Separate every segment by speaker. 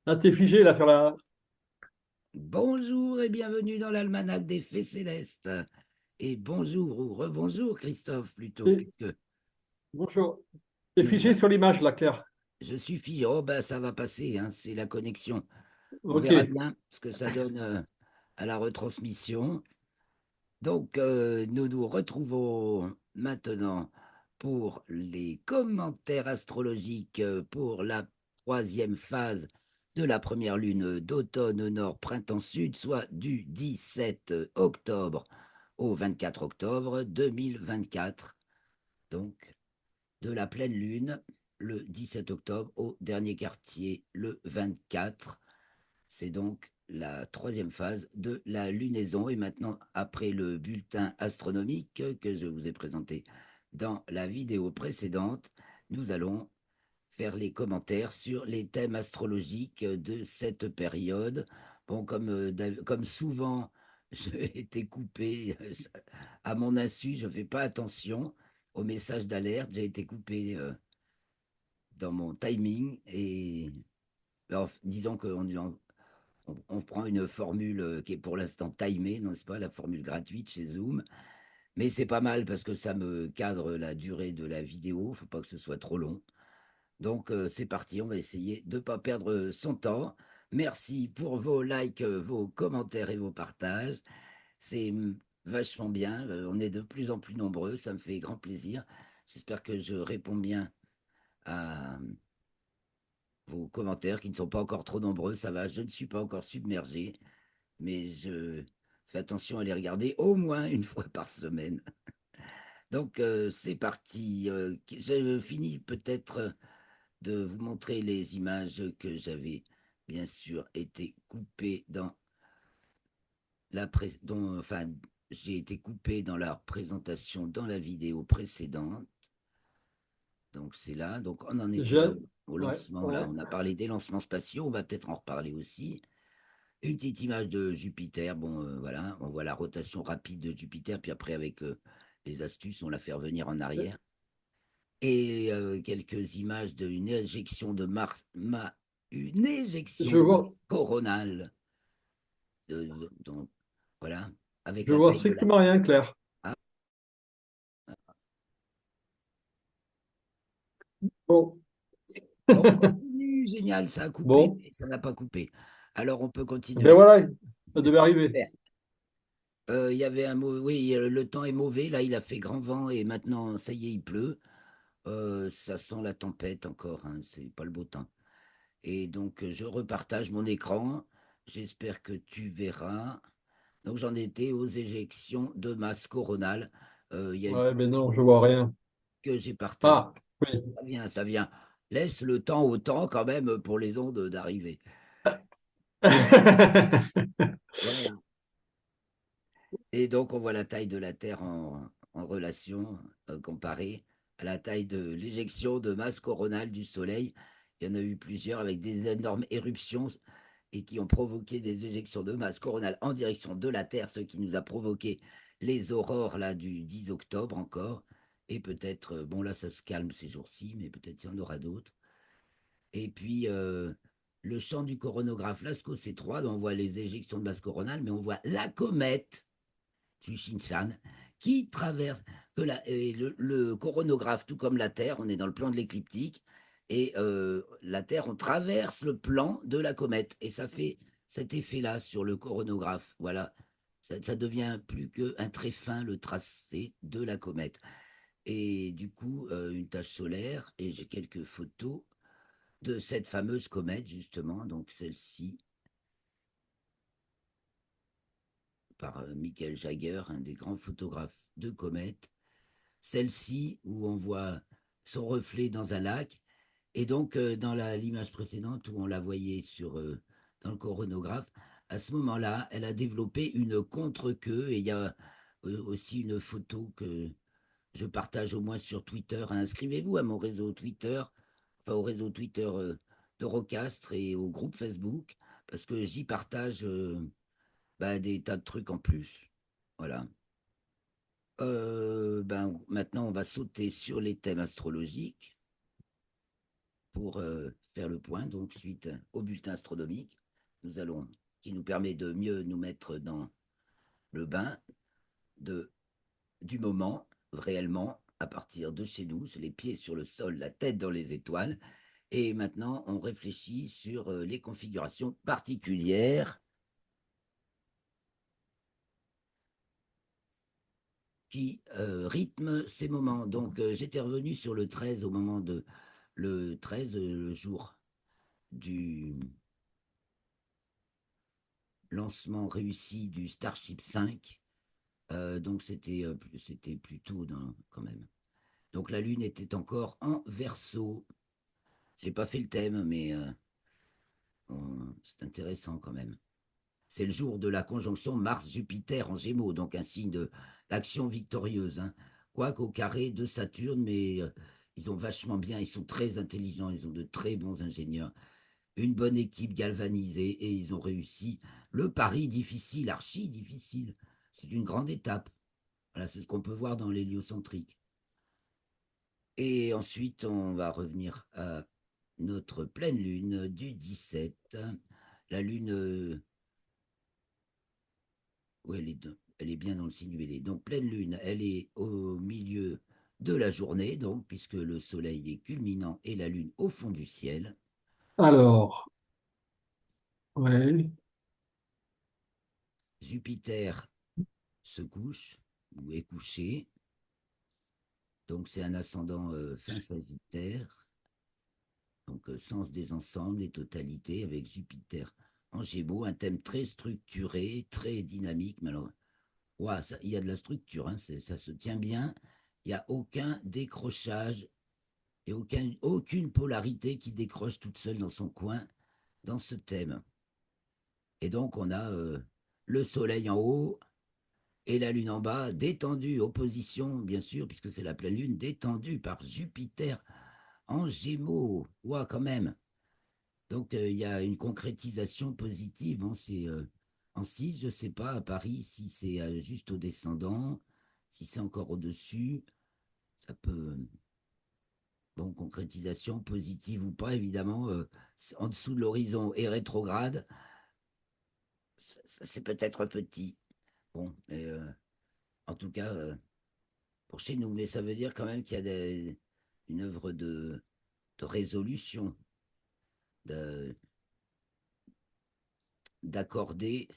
Speaker 1: Ah, t'es figé là sur la.
Speaker 2: Bonjour et bienvenue dans l'almanach des Fées Célestes. Et bonjour ou rebonjour Christophe plutôt,
Speaker 1: t'es-
Speaker 2: puisque
Speaker 1: Bonjour. T'es
Speaker 2: nous
Speaker 1: figé
Speaker 2: a-
Speaker 1: sur l'image là, Claire.
Speaker 2: je suis fille. Oh ben ça va passer, hein, c'est la connexion. On
Speaker 1: Ok.
Speaker 2: verra bien ce que ça donne à la retransmission. Donc nous nous retrouvons maintenant pour les commentaires astrologiques pour la troisième phase de la première lune d'automne au nord, printemps sud, soit du 17 octobre au 24 octobre 2024. Donc de la pleine lune le 17 octobre au dernier quartier le 24. C'est donc la troisième phase de la lunaison. Et maintenant, après le bulletin astronomique que je vous ai présenté dans la vidéo précédente, nous allons faire les commentaires sur les thèmes astrologiques de cette période. Bon, comme souvent, j'ai été coupé à mon insu, je ne fais pas attention aux messages d'alerte, j'ai été coupé dans mon timing et alors, disons qu'on on prend une formule qui est pour l'instant timée, n'est-ce pas, la formule gratuite chez Zoom. Mais c'est pas mal parce que ça me cadre la durée de la vidéo. Il ne faut pas que ce soit trop long. Donc c'est parti, on va essayer de ne pas perdre son temps. Merci pour vos likes, vos commentaires et vos partages. C'est vachement bien. On est de plus en plus nombreux. Ça me fait grand plaisir. J'espère que je réponds bien à vos commentaires qui ne sont pas encore trop nombreux. Ça va, je ne suis pas encore submergé, mais je fais attention à les regarder au moins une fois par semaine. Donc c'est parti. J'ai fini peut-être de vous montrer les images que j'avais bien sûr été coupées dans enfin j'ai été coupé dans la présentation dans la vidéo précédente. Donc c'est là. Donc on en était
Speaker 1: J'ai.
Speaker 2: au
Speaker 1: Ouais,
Speaker 2: lancement là.
Speaker 1: ouais.
Speaker 2: On a parlé des lancements spatiaux. On va peut-être en reparler aussi. Une petite image de Jupiter. Bon, voilà, on voit la rotation rapide de Jupiter, puis après, avec les astuces, on la fait revenir en arrière. Et quelques images d'une éjection de Mars, une éjection
Speaker 1: Je
Speaker 2: de
Speaker 1: vois,
Speaker 2: masse coronale. Donc, voilà, avec
Speaker 1: je
Speaker 2: la
Speaker 1: vois
Speaker 2: taille de la
Speaker 1: strictement rien, Claire.
Speaker 2: Terre.
Speaker 1: Bon,
Speaker 2: On continue, génial, ça a coupé,
Speaker 1: bon.
Speaker 2: mais ça n'a pas coupé. Alors, on peut
Speaker 1: Ben
Speaker 2: continuer.
Speaker 1: voilà, ça devait arriver.
Speaker 2: Super. Il y avait un mot, oui, le temps est mauvais. Là, il a fait grand vent et maintenant, ça y est, il pleut. Ça sent la tempête encore, hein, c'est pas le beau temps. Et donc, je repartage mon écran. J'espère que tu verras. Donc, j'en étais aux éjections de masse coronale. Il y a une
Speaker 1: Ouais, ben non, je
Speaker 2: photo
Speaker 1: vois rien.
Speaker 2: que j'ai partagée.
Speaker 1: Ah, oui.
Speaker 2: Ça vient, ça vient. Laisse le temps au temps quand même pour les ondes d'arriver. Voilà. Et donc, on voit la taille de la Terre en relation comparée à la taille de l'éjection de masse coronale du Soleil. Il y en a eu plusieurs avec des énormes éruptions et qui ont provoqué des éjections de masse coronale en direction de la Terre, ce qui nous a provoqué les aurores là du 10 octobre encore. Et peut-être, bon là ça se calme ces jours-ci, mais peut-être il y en aura d'autres. Et puis le champ du coronographe Lascaux C3, dont on voit les éjections de masse coronale, mais on voit la comète Tsushinshan qui traverse et le coronographe, tout comme la Terre, on est dans le plan de l'écliptique, et la Terre, on traverse le plan de la comète, et ça fait cet effet-là sur le coronographe. Voilà, ça devient plus qu'un trait fin, le tracé de la comète. Et du coup, une tache solaire, et j'ai quelques photos de cette fameuse comète, justement, donc celle-ci, par Michael Jagger, un des grands photographes de comètes. Celle-ci, où on voit son reflet dans un lac. Et donc, dans l'image précédente, où on la voyait dans le coronographe, à ce moment-là, elle a développé une contre-queue. Et il y a aussi une photo que je partage au moins sur Twitter. Inscrivez-vous à mon réseau Twitter, enfin au réseau Twitter de Rocastre et au groupe Facebook, parce que j'y partage des tas de trucs en plus. Voilà. Maintenant, on va sauter sur les thèmes astrologiques pour faire le point, donc suite au bulletin astronomique, qui nous permet de mieux nous mettre dans le bain du moment, réellement, à partir de chez nous, les pieds sur le sol, la tête dans les étoiles. Et maintenant, on réfléchit sur les configurations particulières qui rythment ces moments. Donc, j'étais revenu sur le 13 au moment de le 13, le jour du lancement réussi du Starship 5. Donc, c'était plutôt quand même. Donc, la Lune était encore en Verseau. J'ai pas fait le thème, mais c'est intéressant quand même. C'est le jour de la conjonction Mars-Jupiter en Gémeaux, donc un signe d'action victorieuse. Hein. Quoique au carré de Saturne, mais ils ont vachement bien, ils sont très intelligents, ils ont de très bons ingénieurs, une bonne équipe galvanisée et ils ont réussi le pari difficile, archi difficile. C'est une grande étape. Voilà, c'est ce qu'on peut voir dans l'héliocentrique. Et ensuite, on va revenir à notre pleine lune du 17. La lune, oui, elle est bien dans le signe du Bélier. Donc, pleine lune, elle est au milieu de la journée, donc, puisque le soleil est culminant et la lune au fond du ciel.
Speaker 1: Alors, ouais.
Speaker 2: Jupiter se couche ou est couché. Donc, c'est un ascendant fin Sagittaire. Donc, sens des ensembles et totalités avec Jupiter en Gémeaux, un thème très structuré, très dynamique. Mais alors, ouah, il y a de la structure, hein, ça se tient bien. Il n'y a aucun décrochage et aucune polarité qui décroche toute seule dans son coin dans ce thème. Et donc, on a le soleil en haut et la lune en bas, détendue, opposition, bien sûr, puisque c'est la pleine lune, détendue par Jupiter en Gémeaux. Ouah, quand même. Donc, il y a une concrétisation positive. Bon, c'est en 6, je ne sais pas, à Paris, si c'est juste au descendant, si c'est encore au-dessus, ça peut. Bon, concrétisation positive ou pas, évidemment, en dessous de l'horizon et rétrograde, c'est peut-être petit. Bon, mais, en tout cas, pour chez nous, mais ça veut dire quand même qu'il y a une œuvre de résolution, de- d'accorder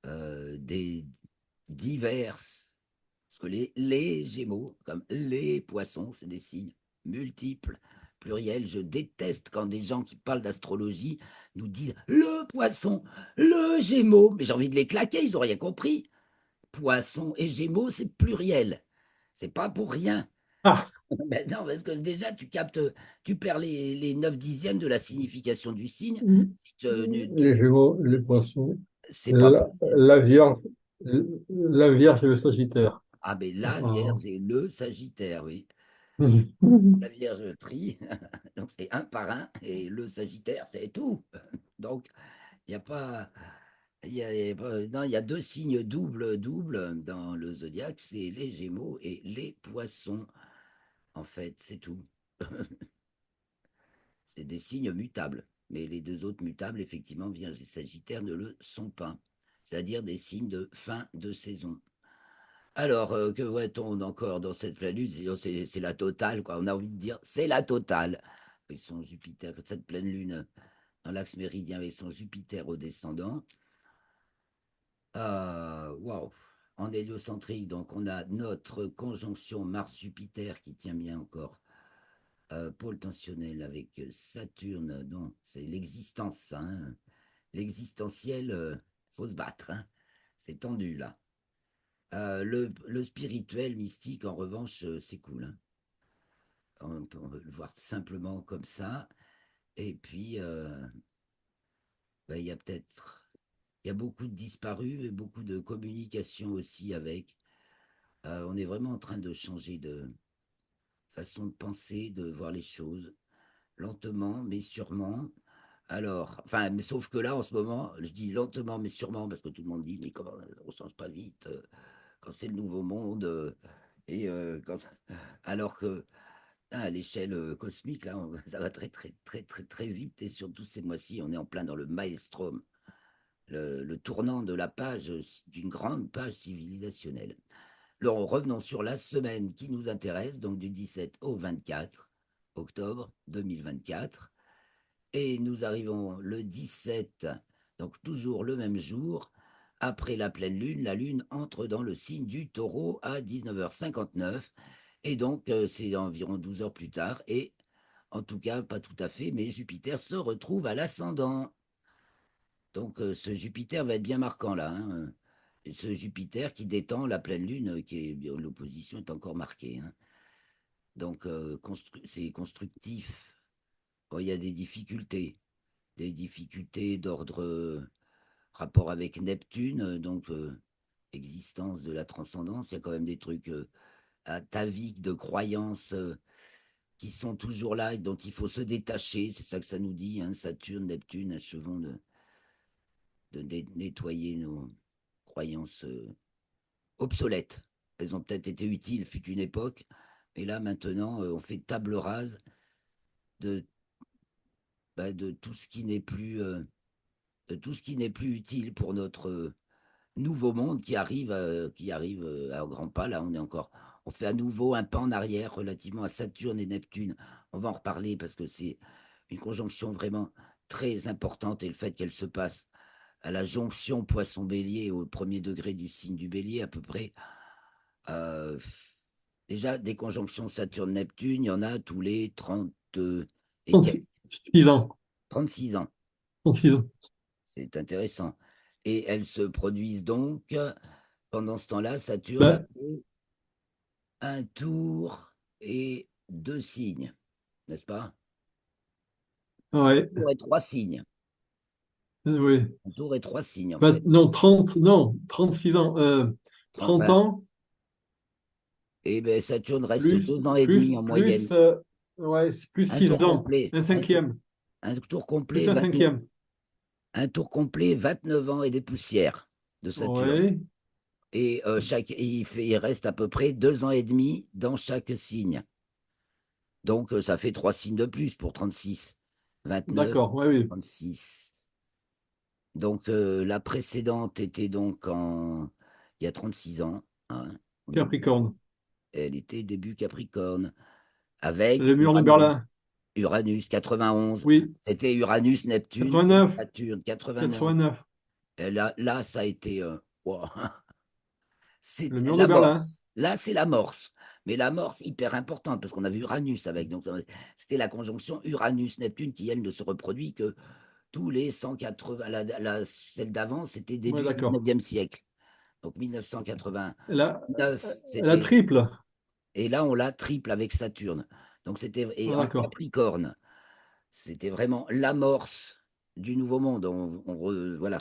Speaker 2: des diverses. Parce que les Gémeaux, comme les poissons, c'est des signes multiples, pluriels. Je déteste quand des gens qui parlent d'astrologie nous disent le poisson, le Gémeaux. Mais j'ai envie de les claquer, ils n'ont rien compris. Poisson et Gémeaux, c'est pluriel. C'est pas pour rien.
Speaker 1: Ah,
Speaker 2: Ben non, parce que déjà, tu perds les 9 dixièmes de la signification du signe. Si
Speaker 1: les Gémeaux, les Poissons,
Speaker 2: c'est pas pour rien.
Speaker 1: la Vierge, la Vierge et le Sagittaire.
Speaker 2: Ah, ben la
Speaker 1: Ah.
Speaker 2: Vierge et le Sagittaire, oui. La Vierge trie, donc c'est un par un, et le Sagittaire, c'est tout. Donc, il n'y a pas. Non, il y a deux signes double dans le zodiaque, c'est les Gémeaux et les Poissons. En fait, c'est tout. C'est des signes mutables. Mais les deux autres mutables, effectivement, Vierge et Sagittaire, ne le sont pas. C'est-à-dire des signes de fin de saison. Alors, que voit-on encore dans cette planète? C'est la totale, quoi. On a envie de dire, c'est la totale. Ils sont Jupiter, cette pleine lune dans l'axe méridien avec son Jupiter au descendant. Waouh! En héliocentrique, donc on a notre conjonction Mars-Jupiter qui tient bien encore. Pôle tensionnel avec Saturne, non, c'est l'existence, hein. L'existentiel, faut se battre, hein. C'est tendu là. Le spirituel, mystique, en revanche, c'est cool, hein. On peut le voir simplement comme ça. Et puis, ben, il y a beaucoup de disparus et beaucoup de communication aussi avec. On est vraiment en train de changer de façon de penser, de voir les choses, lentement, mais sûrement. Alors, enfin, mais sauf que là, en ce moment, je dis lentement, mais sûrement, parce que tout le monde dit, mais comment on change pas vite quand c'est le nouveau monde, et alors que À l'échelle cosmique, là, ça va très, très, très, très, très vite. Et surtout ces mois-ci, on est en plein dans le maelstrom, le tournant de la page, d'une grande page civilisationnelle. Alors, revenons sur la semaine qui nous intéresse, donc du 17 au 24 octobre 2024. Et nous arrivons le 17, donc toujours le même jour. Après la pleine lune, la lune entre dans le signe du taureau à 19h59. Et donc, c'est environ 12 heures plus tard. Et en tout cas, pas tout à fait, mais Jupiter se retrouve à l'ascendant. Donc, ce Jupiter va être bien marquant là, hein. Ce Jupiter qui détend la pleine lune, l'opposition est encore marquée, hein. Donc, c'est constructif. Bon, il y a des difficultés d'ordre rapport avec Neptune, donc existence de la transcendance. Il y a quand même des trucs ataviques de croyances qui sont toujours là et dont il faut se détacher. C'est ça que ça nous dit, hein, Saturne, Neptune, achevons de nettoyer nos croyances obsolètes. Elles ont peut-être été utiles, fut une époque, mais là maintenant, on fait table rase de, de tout ce qui n'est plus, de tout ce qui n'est plus utile pour notre nouveau monde qui arrive à grands pas. Là, on fait à nouveau un pas en arrière relativement à Saturne et Neptune. On va en reparler parce que c'est une conjonction vraiment très importante et le fait qu'elle se passe à la jonction Poisson-Bélier au premier degré du signe du Bélier à peu près. euh, Déjà, des conjonctions Saturne-Neptune, il y en a tous les 30 et quelques,
Speaker 1: 36 ans.
Speaker 2: 36 ans.
Speaker 1: 36 ans.
Speaker 2: C'est intéressant. Et elles se produisent donc, pendant ce temps-là, Saturne a
Speaker 1: Ben,
Speaker 2: fait un tour et deux signes, n'est-ce pas?
Speaker 1: ouais,
Speaker 2: Un tour et trois signes.
Speaker 1: oui.
Speaker 2: Un tour et trois signes, en
Speaker 1: Ben,
Speaker 2: fait.
Speaker 1: non, 30 non, 36 ans. 30
Speaker 2: Enfin,
Speaker 1: ans,
Speaker 2: et ben Saturne reste 2 ans et demi en moyenne.
Speaker 1: plus, ouais, c'est plus
Speaker 2: Un
Speaker 1: 6
Speaker 2: tour
Speaker 1: ans.
Speaker 2: complet.
Speaker 1: Un cinquième.
Speaker 2: Un tour
Speaker 1: Plus
Speaker 2: complet,
Speaker 1: un
Speaker 2: 29,
Speaker 1: cinquième.
Speaker 2: un tour complet, 29 ans et des poussières de Saturne.
Speaker 1: Ouais,
Speaker 2: Et il reste à peu près 2 ans et demi dans chaque signe. Donc, ça fait trois signes de plus pour 36. 29,
Speaker 1: d'accord, ouais, oui.
Speaker 2: 36. Donc, la précédente était donc il y a 36 ans, hein, au début.
Speaker 1: Capricorne.
Speaker 2: Elle était début Capricorne, avec
Speaker 1: Le mur de Berlin.
Speaker 2: Uranus 91.
Speaker 1: Oui,
Speaker 2: C'était Uranus, Neptune,
Speaker 1: 89,
Speaker 2: Saturne 89.
Speaker 1: 89.
Speaker 2: Et là, ça a été wow.
Speaker 1: Le
Speaker 2: C'est
Speaker 1: mur de Berlin.
Speaker 2: l'amorce. Là, c'est l'amorce. Mais l'amorce hyper importante, parce qu'on avait Uranus avec. Donc, c'était la conjonction Uranus-Neptune qui, elle, ne se reproduit que tous les 180. Celle d'avant, c'était
Speaker 1: Ouais,
Speaker 2: début
Speaker 1: d'accord.
Speaker 2: 19e siècle. Donc, 1989,
Speaker 1: La, la
Speaker 2: c'était.
Speaker 1: triple.
Speaker 2: Et là, on l'a triple avec Saturne. Donc, c'était. Et
Speaker 1: Ah,
Speaker 2: en
Speaker 1: d'accord.
Speaker 2: Capricorne, c'était vraiment l'amorce du nouveau monde. Voilà.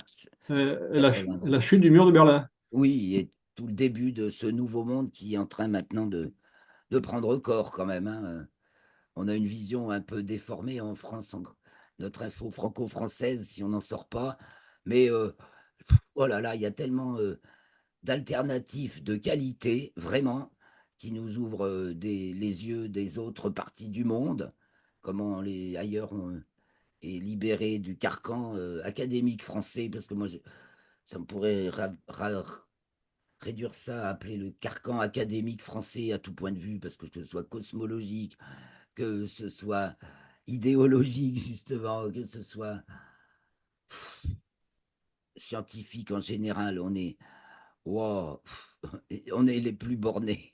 Speaker 1: La chute du mur de Berlin.
Speaker 2: Oui, et tout le début de ce nouveau monde qui est en train maintenant de prendre corps quand même, hein. On a une vision un peu déformée en France, notre info franco-française, si on n'en sort pas. Mais oh là là, il y a tellement d'alternatives de qualité, vraiment, qui nous ouvrent les yeux des autres parties du monde, comment les ailleurs on est libéré du carcan académique français, parce que moi, ça me pourrait réduire ça à appeler le carcan académique français à tout point de vue, parce que ce soit cosmologique, que ce soit idéologique, justement, que ce soit scientifique en général, wow, on est les plus bornés.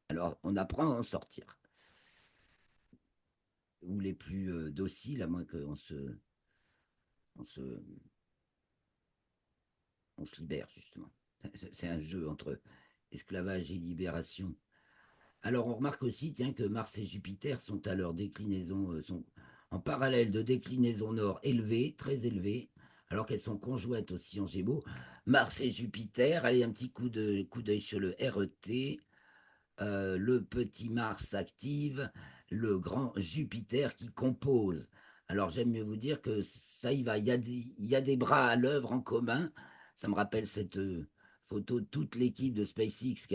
Speaker 2: Alors, on apprend à en sortir. Ou les plus dociles, à moins qu'on on se, on se libère, justement. C'est un jeu entre esclavage et libération. Alors, on remarque aussi, tiens, que Mars et Jupiter sont à leur déclinaison, sont en parallèle de déclinaison nord élevée, très élevée, alors qu'elles sont conjointes aussi en Gémeaux. Mars et Jupiter, allez, un petit coup d'œil sur le RET. Le petit Mars active, le grand Jupiter qui compose. Alors, j'aime mieux vous dire que ça y va, il y a des bras à l'œuvre en commun. Ça me rappelle cette photo de toute l'équipe de SpaceX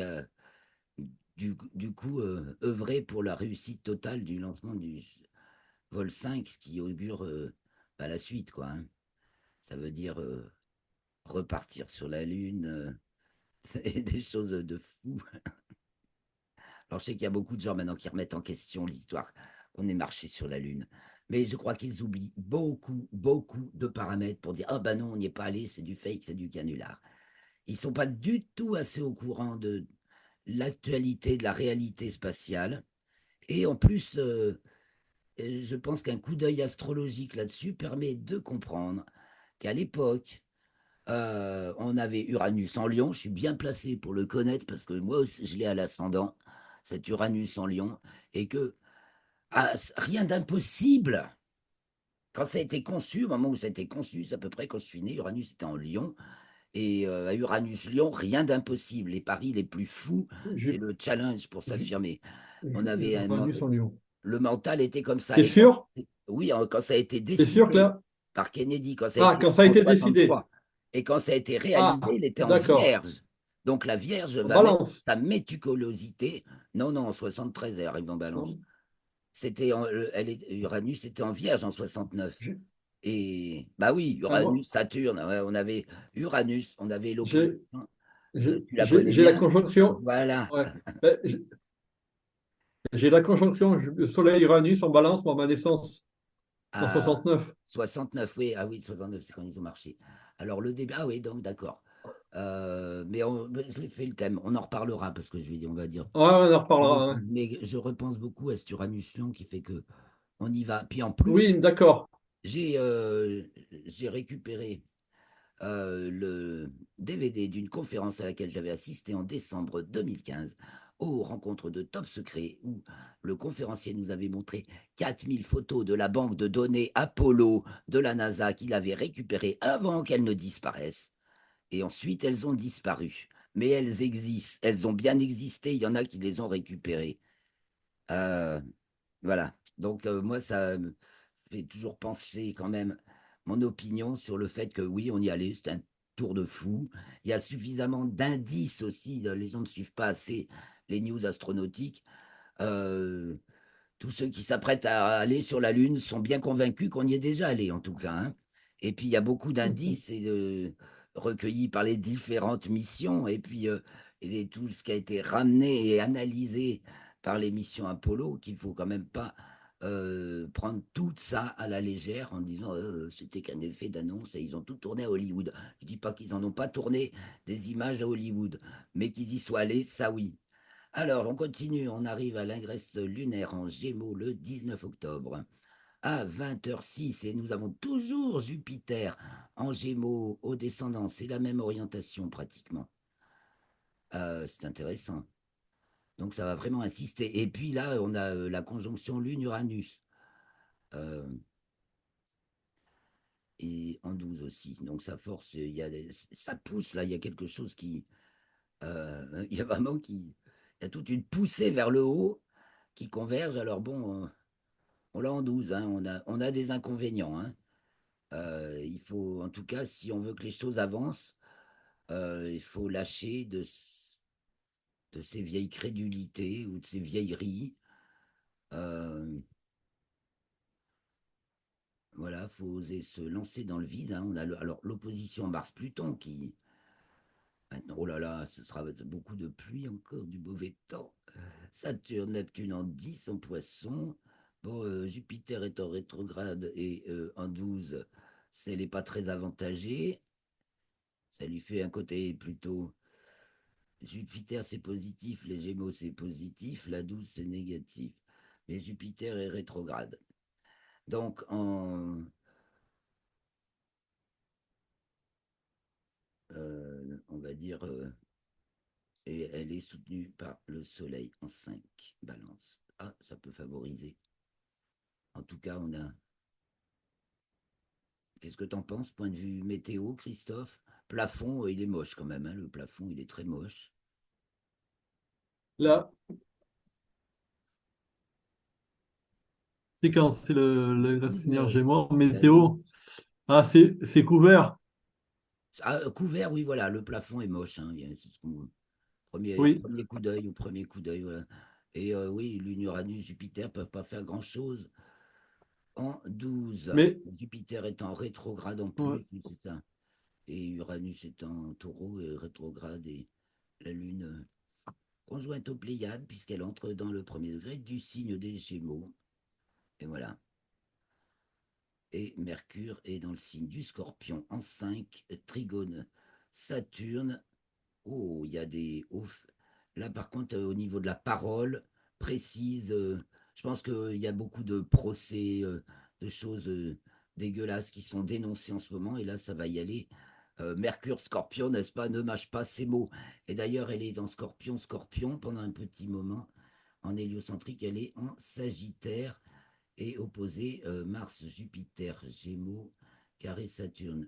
Speaker 2: du coup, œuvrer pour la réussite totale du lancement du vol 5, ce qui augure bah, la suite, quoi, hein. Ça veut dire repartir sur la Lune, et des choses de fou. Alors, je sais qu'il y a beaucoup de gens maintenant qui remettent en question l'histoire qu'on ait marché sur la Lune. Mais je crois qu'ils oublient beaucoup, beaucoup de paramètres pour dire ah ben non, on n'y est pas allé, c'est du fake, c'est du canular. Ils ne sont pas du tout assez au courant de l'actualité, de la réalité spatiale. Et en plus, je pense qu'un coup d'œil astrologique là-dessus permet de comprendre qu'à l'époque, on avait Uranus en Lion. Je suis bien placé pour le connaître parce que moi aussi, je l'ai à l'ascendant, cet Uranus en Lion, et que rien d'impossible. Quand ça a été conçu, au moment où ça a été conçu, c'est à peu près quand je suis né, Uranus était en Lion. Et à Uranus-Lion, rien d'impossible. Les paris les plus fous, c'est
Speaker 1: Ju-
Speaker 2: le challenge pour
Speaker 1: ju-
Speaker 2: s'affirmer. On avait
Speaker 1: Uranus en Lion.
Speaker 2: le mental était comme ça.
Speaker 1: T'es
Speaker 2: Et quand,
Speaker 1: sûr?
Speaker 2: oui, quand ça a été
Speaker 1: T'es sûr que
Speaker 2: décidé
Speaker 1: là?
Speaker 2: par Kennedy, quand ça a
Speaker 1: Ah,
Speaker 2: été
Speaker 1: quand ça a
Speaker 2: en
Speaker 1: été décidé.
Speaker 2: 63, et quand ça a été réalisé,
Speaker 1: Ah,
Speaker 2: il était en
Speaker 1: d'accord.
Speaker 2: vierge. Donc la vierge
Speaker 1: En
Speaker 2: va mettre
Speaker 1: balance.
Speaker 2: sa méticulosité. Non, non, en 73, elle arrive en balance.
Speaker 1: Non.
Speaker 2: Uranus était en vierge en 69.
Speaker 1: J'ai
Speaker 2: Et bah oui,
Speaker 1: alors,
Speaker 2: Uranus, Saturne, ouais, on avait Uranus, on avait l'opposition.
Speaker 1: j'ai j'ai-
Speaker 2: Tu la connais
Speaker 1: j'ai la
Speaker 2: bien?
Speaker 1: conjonction.
Speaker 2: Voilà.
Speaker 1: Ouais. Ben, j'ai la conjonction Soleil-Uranus en balance pour ma naissance en
Speaker 2: À
Speaker 1: 69.
Speaker 2: 69, oui, ah oui, 69, c'est quand ils ont marché. Alors le début, ah oui, donc d'accord. Je l'ai fait le thème, on en reparlera parce que on va dire
Speaker 1: Ouais, on en
Speaker 2: des
Speaker 1: reparlera, hein.
Speaker 2: bêtises, mais je repense beaucoup à cet Uranus-Lion qui fait que on y va. Puis en plus,
Speaker 1: Oui, d'accord.
Speaker 2: j'ai euh, j'ai récupéré le DVD d'une conférence à laquelle j'avais assisté en décembre 2015 aux rencontres de Top Secret où le conférencier nous avait montré 4000 photos de la banque de données Apollo de la NASA qu'il avait récupérées avant qu'elles ne disparaissent. Et ensuite, elles ont disparu. Mais elles existent, elles ont bien existé, il y en a qui les ont récupérées. Euh, voilà. Donc, moi, ça me fait toujours penser quand même mon opinion sur le fait que oui, on y allait, c'est un tour de fou. Il y a suffisamment d'indices aussi, les gens ne suivent pas assez les news astronautiques. Euh, Tous ceux qui s'apprêtent à aller sur la Lune sont bien convaincus qu'on y est déjà allé, en tout cas, hein. Et puis, il y a beaucoup d'indices recueillis par les différentes missions. Et puis, tout ce qui a été ramené et analysé par les missions Apollo, qu'il ne faut quand même pas prendre tout ça à la légère en disant c'était qu'un effet d'annonce et ils ont tout tourné à Hollywood. Je ne dis pas qu'ils n'en ont pas tourné des images à Hollywood, mais qu'ils y soient allés, ça oui. Alors, on continue, on arrive à l'ingresse lunaire en Gémeaux le 19 octobre à 20h06 et nous avons toujours Jupiter en Gémeaux au descendant. C'est la même orientation pratiquement. C'est intéressant. Donc, ça va vraiment insister. Et puis là, on a la conjonction Lune-Uranus euh, et en 12 aussi. Donc, ça force, ça pousse là, il y a quelque chose qui. Il y a vraiment qui. Il y a toute une poussée vers le haut qui converge. Alors, bon. On l'a en 12, hein, on a des inconvénients, hein. Il faut, en tout cas, si on veut que les choses avancent, il faut lâcher de ces vieilles crédulités ou de ces vieilleries. Euh, voilà, il faut oser se lancer dans le vide, hein. On a alors l'opposition Mars-Pluton qui, maintenant, oh là là, ce sera beaucoup de pluie encore, du mauvais temps. Saturne, Neptune en 10 en poisson. Bon, Jupiter est en rétrograde et en 12, elle n'est pas très avantagée. Ça lui fait un côté plutôt. Jupiter, c'est positif, les Gémeaux, c'est positif, la 12, c'est négatif. Mais Jupiter est rétrograde. Donc, on va dire, et elle est soutenue par le Soleil en 5 balance. Ah, ça peut favoriser. En tout cas, on a. Qu'est-ce que t'en penses, point de vue météo, Christophe? Plafond, il est moche quand même, hein, le plafond, il est très moche.
Speaker 1: Là, c'est quand c'est le graisse lunaire Gémeaux, météo. Ah, c'est couvert.
Speaker 2: Couvert, oui, voilà, le plafond est moche, hein, c'est ce qu'on
Speaker 1: Oui,
Speaker 2: Premier coup d'œil, au premier coup d'œil, voilà. Et oui, Lune, Uranus, Jupiter peuvent pas faire grand-chose en 12.
Speaker 1: mais
Speaker 2: Jupiter est en rétrograde en
Speaker 1: ouais,
Speaker 2: plus, oui, c'est ça. Et Uranus est en taureau et rétrograde, et la Lune conjointe aux Pléiades, puisqu'elle entre dans le premier degré du signe des Gémeaux. Et voilà. Et Mercure est dans le signe du Scorpion en 5, trigone Saturne. Oh, il y a des ouf. Là, par contre, au niveau de la parole précise, je pense qu'il y a beaucoup de procès, de choses dégueulasses qui sont dénoncées en ce moment. Et là, ça va y aller. Mercure, Scorpion, n'est-ce pas? Ne mâche pas ces mots. Et d'ailleurs, elle est dans Scorpion, Scorpion pendant un petit moment. En héliocentrique, elle est en Sagittaire et opposée Mars, Jupiter, Gémeaux, carré Saturne.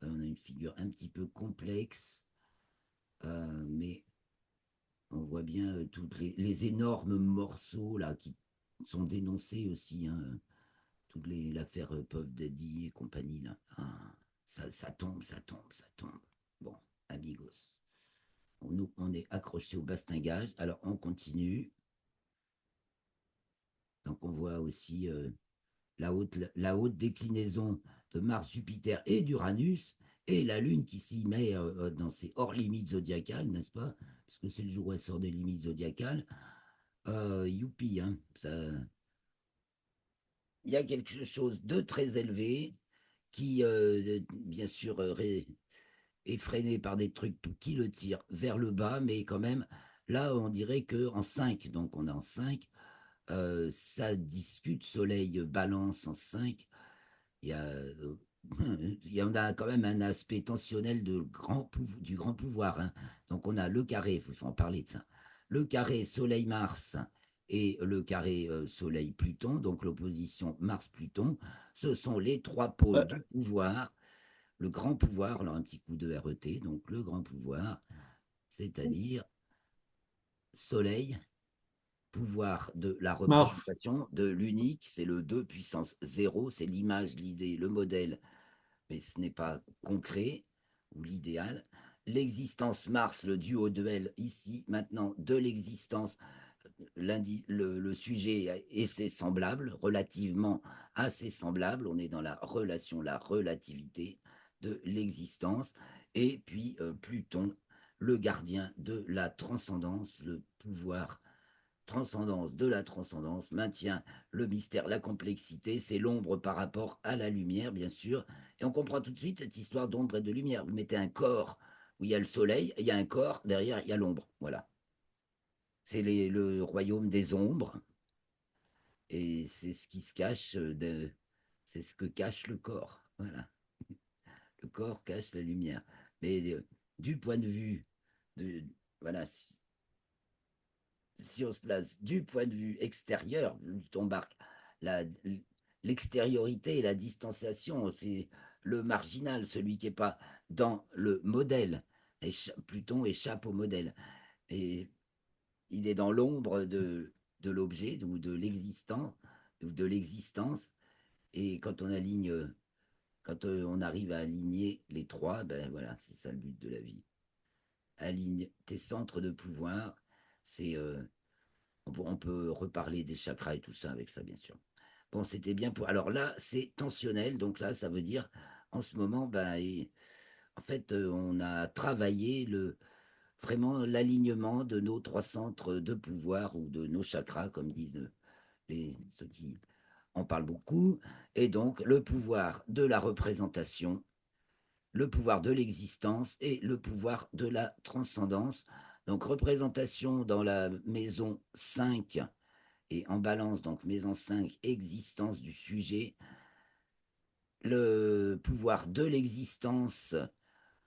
Speaker 2: On a une figure un petit peu complexe, mais on voit bien tous les énormes morceaux là qui sont dénoncés aussi, hein, toute l'affaire Puff Daddy et compagnie là. Ah, ça tombe, ça tombe, ça tombe. Bon, amigos, on est accroché au bastingage. Alors on continue. Donc on voit aussi la haute déclinaison de Mars, Jupiter et d'Uranus, et la Lune qui s'y met dans ses hors limites zodiacales, n'est-ce pas? Puisque c'est le jour où elle sort des limites zodiacales. Youpi, hein, il y a quelque chose de très élevé qui, bien sûr, est freiné par des trucs qui le tirent vers le bas, mais quand même, là, on dirait que en 5, donc on est en 5, ça discute, Soleil balance en 5, il y a, il y en a quand même un aspect tensionnel du grand pouvoir, hein. Donc on a le carré, il faut en parler de ça. Le carré Soleil-Mars et le carré Soleil-Pluton, donc l'opposition Mars-Pluton, ce sont les trois pôles du
Speaker 1: ouais,
Speaker 2: pouvoir. Le grand pouvoir, alors un petit coup de RET, donc le grand pouvoir, c'est-à-dire Soleil, pouvoir de la
Speaker 1: Mars.
Speaker 2: représentation, de l'unique, c'est le 2 puissance 0, c'est l'image, l'idée, le modèle, mais ce n'est pas concret ou l'idéal. L'existence Mars, le duo duel ici, maintenant, de l'existence, le sujet est assez semblable, relativement assez semblable. On est dans la relation, la relativité de l'existence. Et puis Pluton, le gardien de la transcendance, le pouvoir transcendance de la transcendance, maintient le mystère, la complexité, c'est l'ombre par rapport à la lumière, bien sûr. Et on comprend tout de suite cette histoire d'ombre et de lumière. Vous mettez un corps où il y a le soleil, il y a un corps, derrière, il y a l'ombre. Voilà. C'est le royaume des ombres, et c'est ce qui se cache, c'est ce que cache le corps. Voilà. Le corps cache la lumière. Mais du point de vue de, voilà, si on se place du point de vue extérieur, on embarque la, l'extériorité et la distanciation, c'est le marginal, celui qui n'est pas dans le modèle. Pluton échappe au modèle. Et il est dans l'ombre de l'objet ou de l'existant ou de l'existence. Et quand on aligne, quand on arrive à aligner les trois, ben voilà, c'est ça le but de la vie. Aligne tes centres de pouvoir, c'est on peut reparler des chakras et tout ça avec ça, bien sûr. Bon, c'était bien pour. Alors là, c'est tensionnel. Donc là, ça veut dire, en ce moment, ben, en fait, on a travaillé vraiment l'alignement de nos trois centres de pouvoir ou de nos chakras, comme disent ceux qui en parlent beaucoup. Et donc, le pouvoir de la représentation, le pouvoir de l'existence et le pouvoir de la transcendance. Donc, représentation dans la maison 5 et en balance, donc maison 5, existence du sujet, le pouvoir de l'existence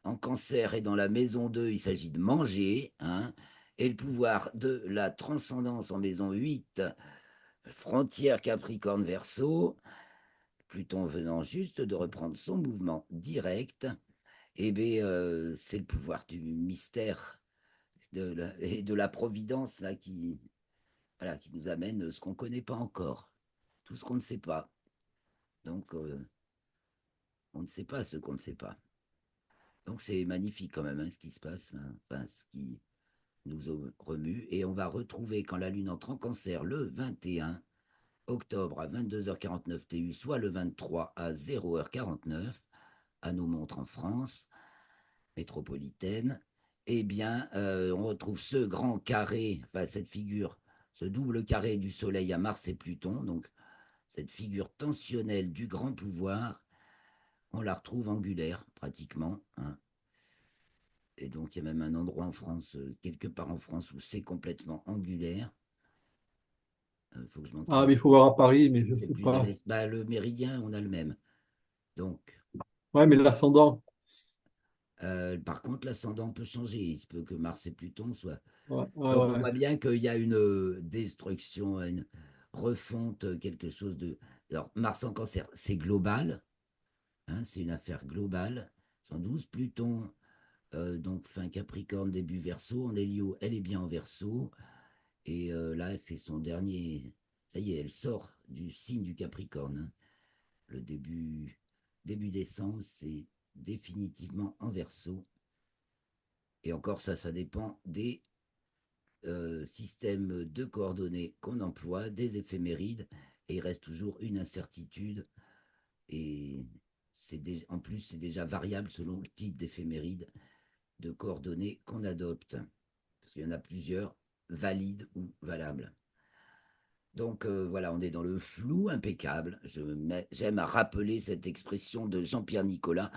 Speaker 2: en cancer et dans la maison 2, il s'agit de manger, hein, et le pouvoir de la transcendance en maison 8, frontière Capricorne Verseau, Pluton venant juste de reprendre son mouvement direct, et bien c'est le pouvoir du mystère et de la providence là qui, voilà, qui nous amène ce qu'on ne connaît pas encore, tout ce qu'on ne sait pas. Donc, on ne sait pas ce qu'on ne sait pas. Donc, c'est magnifique quand même, hein, ce qui se passe, hein. Enfin, ce qui. nous remue, et on va retrouver quand la Lune entre en Cancer le 21 octobre à 22h49 TU, soit le 23 à 0h49 à nos montres en France métropolitaine. Eh bien, on retrouve ce grand carré, enfin cette figure, ce double carré du Soleil à Mars et Pluton, donc cette figure tensionnelle du grand pouvoir, on la retrouve angulaire pratiquement, hein. Et donc il y a même un endroit en France, quelque part en France, où c'est complètement angulaire. Il faut que je
Speaker 1: Ah,
Speaker 2: m'entraîne.
Speaker 1: mais il faut voir à Paris, mais je
Speaker 2: C'est
Speaker 1: sais
Speaker 2: plus à
Speaker 1: pas.
Speaker 2: l'est. Bah, le méridien, on a le même. Donc,
Speaker 1: Ouais, mais l'ascendant.
Speaker 2: par contre, l'ascendant peut changer. Il se peut que Mars et Pluton soient.
Speaker 1: Ouais, ouais,
Speaker 2: Donc, on
Speaker 1: ouais.
Speaker 2: voit bien qu'il y a une destruction, une refonte, quelque chose de. Alors, Mars en Cancer, c'est global, hein, c'est une affaire globale. 112, Pluton, donc fin Capricorne, début Verseau. En Hélio, elle est bien en Verseau. Et là, elle fait son dernier. Ça y est, elle sort du signe du Capricorne, hein. Le début décembre, c'est définitivement en Verseau. Et encore, ça dépend des systèmes de coordonnées qu'on emploie, des éphémérides. Et il reste toujours une incertitude. Et en plus, c'est déjà variable selon le type d'éphéméride de coordonnées qu'on adopte. Parce qu'il y en a plusieurs, valides ou valables. Donc voilà, on est dans le flou impeccable. J'aime à rappeler cette expression de Jean-Pierre Nicolas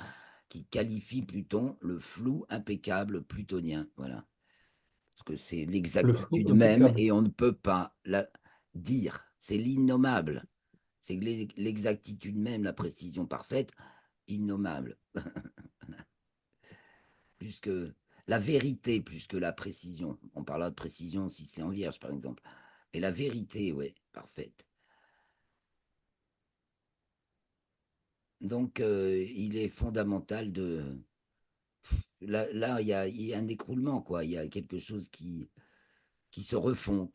Speaker 2: qui qualifie Pluton le flou impeccable plutonien. Voilà. Parce que c'est
Speaker 1: Le flou
Speaker 2: l'exactitude même
Speaker 1: impeccable.
Speaker 2: et on ne peut pas la dire. C'est l'innommable. C'est l'exactitude même, la précision parfaite, innommable. Plus que la vérité, plus que la précision. On parlera de précision si c'est en vierge, par exemple. Et la vérité, ouais, parfaite. Donc, il est fondamental de. Là, il y a un écroulement, quoi. Il y a quelque chose qui se refond,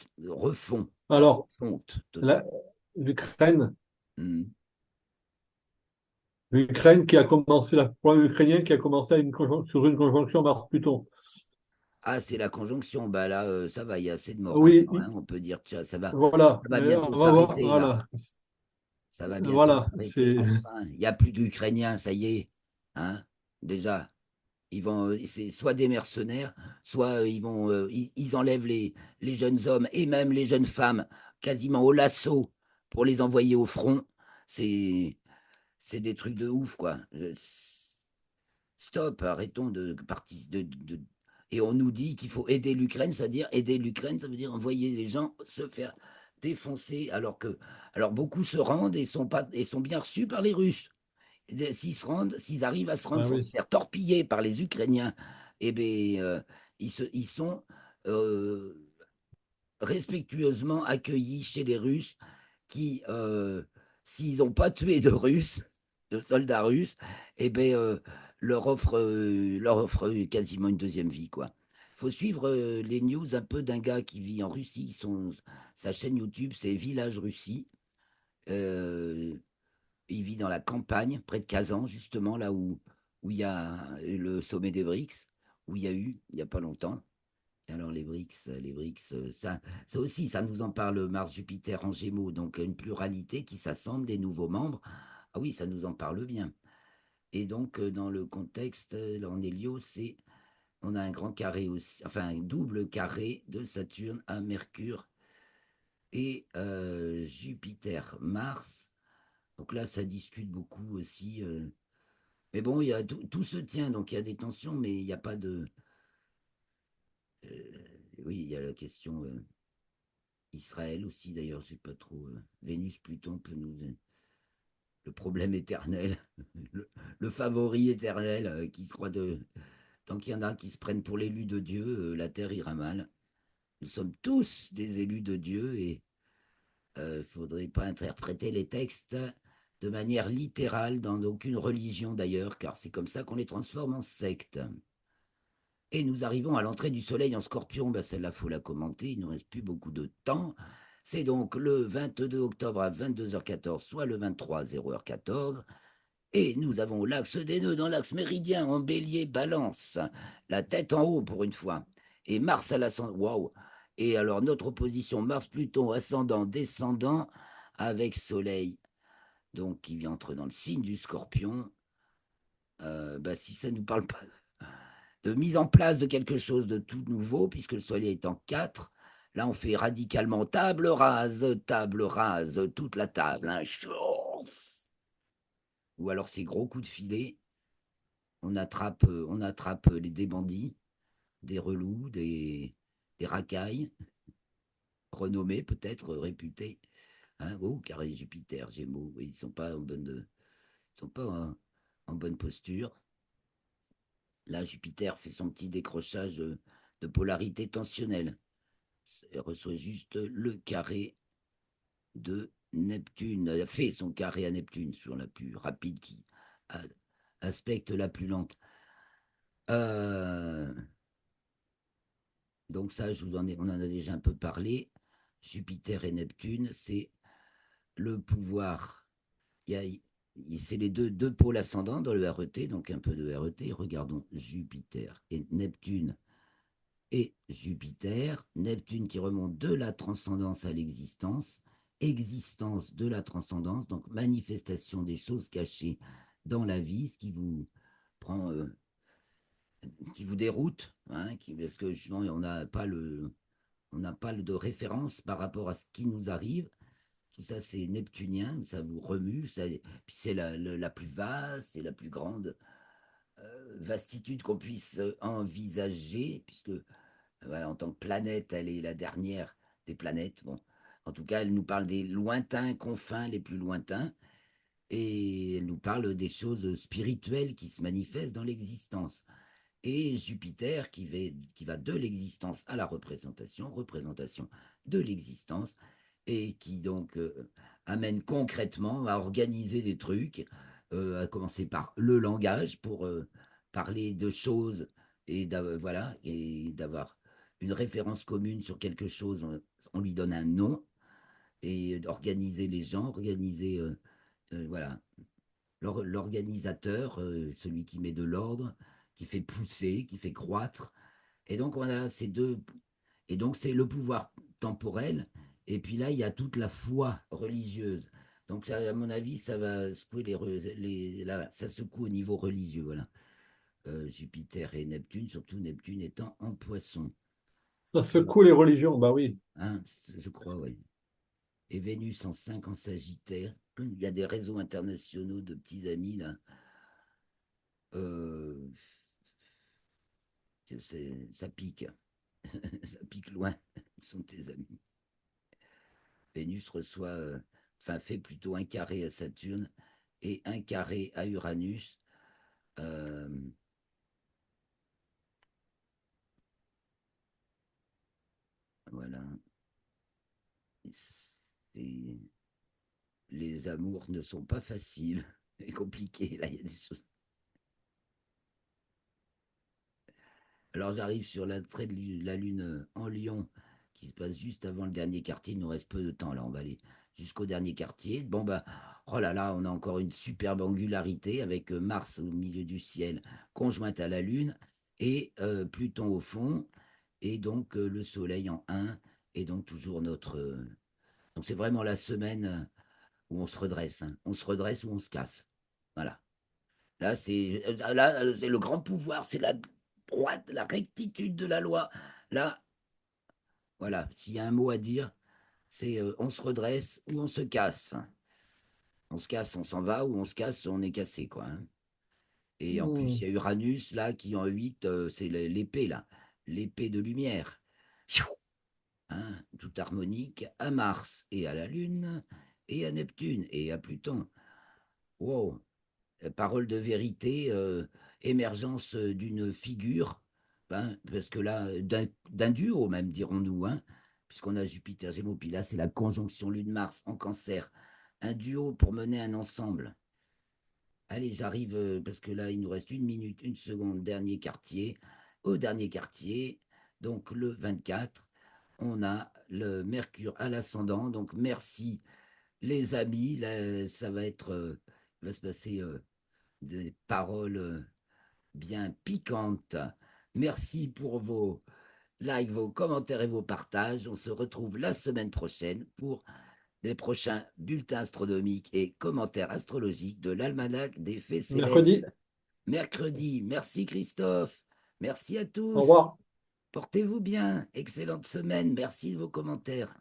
Speaker 2: en
Speaker 1: Alors,
Speaker 2: refonte
Speaker 1: la-
Speaker 2: totale.
Speaker 1: l'Ukraine,
Speaker 2: Mhm.
Speaker 1: l'Ukraine qui a commencé, la problème ukrainien qui a commencé à sur une conjonction Mars-Pluton.
Speaker 2: Ah, c'est la conjonction. Bah là, ça va, il y a assez de morts
Speaker 1: Oui,
Speaker 2: maintenant, hein. On peut dire, tiens,
Speaker 1: voilà.
Speaker 2: ça va
Speaker 1: Mais
Speaker 2: bientôt
Speaker 1: on va voir.
Speaker 2: s'arrêter, là.
Speaker 1: Voilà.
Speaker 2: Ça va bientôt
Speaker 1: Voilà.
Speaker 2: s'arrêter.
Speaker 1: C'est.
Speaker 2: Enfin, il n'y a plus d'Ukrainiens, ça y est. Hein, déjà. C'est soit des mercenaires, soit ils enlèvent les jeunes hommes et même les jeunes femmes quasiment au lasso pour les envoyer au front. C'est, c'est des trucs de ouf, quoi. Stop, arrêtons de partir et on nous dit qu'il faut aider l'Ukraine, c'est-à-dire aider l'Ukraine, ça veut dire envoyer les gens se faire défoncer, alors beaucoup se rendent et sont bien reçus par les Russes. S'ils arrivent à se rendre
Speaker 1: Ah
Speaker 2: sans se
Speaker 1: oui.
Speaker 2: faire torpiller par les Ukrainiens, eh bien, ils sont euh, respectueusement accueillis chez les Russes qui, s'ils n'ont pas tué de Russes, de soldats russes, eh bien, leur offre quasiment une deuxième vie, quoi. Il faut suivre les news un peu d'un gars qui vit en Russie. Sa chaîne YouTube, c'est Village Russie. Euh, il vit dans la campagne, près de Kazan, justement, là où il y a le sommet des BRICS, où il y a eu, il n'y a pas longtemps. Et alors les BRICS, ça aussi, ça nous en parle Mars-Jupiter en Gémeaux, donc une pluralité qui s'assemble, des nouveaux membres. Ah oui, ça nous en parle bien. Et donc, dans le contexte, là, en Hélio, on a un grand carré aussi, enfin un double carré de Saturne à Mercure et Jupiter-Mars. Donc là, ça discute beaucoup aussi. Mais bon, tout se tient, donc il y a des tensions, mais il n'y a pas de. euh, oui, il y a la question Israël aussi, d'ailleurs, je sais pas trop. Vénus, Pluton peut nous. Le problème éternel, le favori éternel qui se croit de. Tant qu'il y en a qui se prennent pour l'élu de Dieu, la terre ira mal. Nous sommes tous des élus de Dieu et il ne faudrait pas interpréter les textes de manière littérale dans aucune religion d'ailleurs, car c'est comme ça qu'on les transforme en sectes. Et nous arrivons à l'entrée du soleil en scorpion. Ben celle-là, il faut la commenter. Il ne nous reste plus beaucoup de temps. C'est donc le 22 octobre à 22h14, soit le 23 à 0h14. Et nous avons l'axe des nœuds dans l'axe méridien en bélier balance. La tête en haut pour une fois. Et Mars à l'ascendant. Waouh! Et alors, notre opposition Mars-Pluton, ascendant, descendant, avec Soleil, donc qui entre dans le signe du Scorpion. Bah, si ça ne nous parle pas de mise en place de quelque chose de tout nouveau, puisque le Soleil est en 4, là, on fait radicalement table rase, toute la table, hein. Ou alors ces gros coups de filet, on attrape des bandits, des relous, des racailles, renommés peut-être, réputés. Hein. Oh, carré Jupiter, Gémeaux, oui, ils ne sont pas en bonne posture. Là, Jupiter fait son petit décrochage de polarité tensionnelle. Elle reçoit juste le carré de Neptune. Elle a fait son carré à Neptune, sur la plus rapide qui aspecte la plus lente. Euh, donc ça, on en a déjà un peu parlé. Jupiter et Neptune, c'est le pouvoir. C'est les deux pôles ascendants dans le RET, donc un peu de RET. Regardons Jupiter et Neptune et Jupiter. Neptune qui remonte de la transcendance à l'existence, existence de la transcendance, donc manifestation des choses cachées dans la vie, ce qui vous prend, qui vous déroute, hein, parce que justement on n'a pas de référence par rapport à ce qui nous arrive. Tout ça, c'est neptunien, ça vous remue, puis c'est la plus vaste, c'est la plus grande vastitude qu'on puisse envisager, puisque voilà, en tant que planète, elle est la dernière des planètes. Bon, en tout cas, elle nous parle des lointains confins les plus lointains, et elle nous parle des choses spirituelles qui se manifestent dans l'existence. Et Jupiter qui va de l'existence à la représentation, représentation de l'existence, et qui donc amène concrètement à organiser des trucs, à commencer par le langage pour parler de choses voilà, et d'avoir une référence commune sur quelque chose, on lui donne un nom, et organiser les gens, organiser, voilà, l'organisateur, celui qui met de l'ordre, qui fait pousser, qui fait croître. Et donc, on a ces deux. Et donc, c'est le pouvoir temporel. Et puis là, il y a toute la foi religieuse. Donc, ça, à mon avis, ça va secouer là, ça secoue au niveau religieux. Voilà. Jupiter et Neptune, surtout Neptune étant en poisson.
Speaker 1: Ça
Speaker 2: Puis,
Speaker 1: secoue les religions, bah oui.
Speaker 2: hein, je crois, oui. Et Vénus en 5 en Sagittaire. Il y a des réseaux internationaux de petits amis, là. Euh, ça pique. Ça pique loin. Ce sont tes amis. Vénus reçoit, enfin, fait plutôt un carré à Saturne et un carré à Uranus. Euh, voilà. Et les amours ne sont pas faciles et compliqués. Là, il y a des choses. Alors, j'arrive sur l'attrait de la Lune en Lion, qui se passe juste avant le dernier quartier. Il nous reste peu de temps. Là, on va aller jusqu'au dernier quartier. Bon, bah, oh là là, on a encore une superbe angularité avec Mars au milieu du ciel, conjointe à la Lune, et Pluton au fond, et donc le Soleil en 1, et donc toujours notre. Donc, c'est vraiment la semaine où on se redresse, hein. On se redresse ou on se casse. Voilà. C'est le grand pouvoir, c'est la droite, la rectitude de la loi. Là, voilà, s'il y a un mot à dire, c'est on se redresse ou on se casse. On se casse, on s'en va, ou on se casse, on est cassé, quoi, hein. Et en plus,
Speaker 1: Hmm.
Speaker 2: il y a Uranus, là, qui en 8, c'est l'épée, là, l'épée de lumière. Hein, tout harmonique à Mars et à la Lune et à Neptune et à Pluton. Wow, parole de vérité, émergence d'une figure, hein, parce que là, d'un duo même, dirons-nous, hein, puisqu'on a Jupiter Gémeaux, puis là, c'est la conjonction Lune-Mars en Cancer, un duo pour mener un ensemble. Allez, j'arrive, parce que là, il nous reste 1 minute, 1 seconde, dernier quartier. Au dernier quartier, donc le 24, on a le Mercure à l'ascendant, donc merci les amis, là, ça va être, il va se passer des paroles bien piquantes. Merci pour vos likes, vos commentaires et vos partages. On se retrouve la semaine prochaine pour les prochains bulletins astronomiques et commentaires astrologiques de l'almanach des faits célestes.
Speaker 1: Mercredi,
Speaker 2: Mercredi, merci Christophe, merci à
Speaker 1: au
Speaker 2: tous,
Speaker 1: revoir.
Speaker 2: portez-vous bien, excellente semaine, merci de vos commentaires.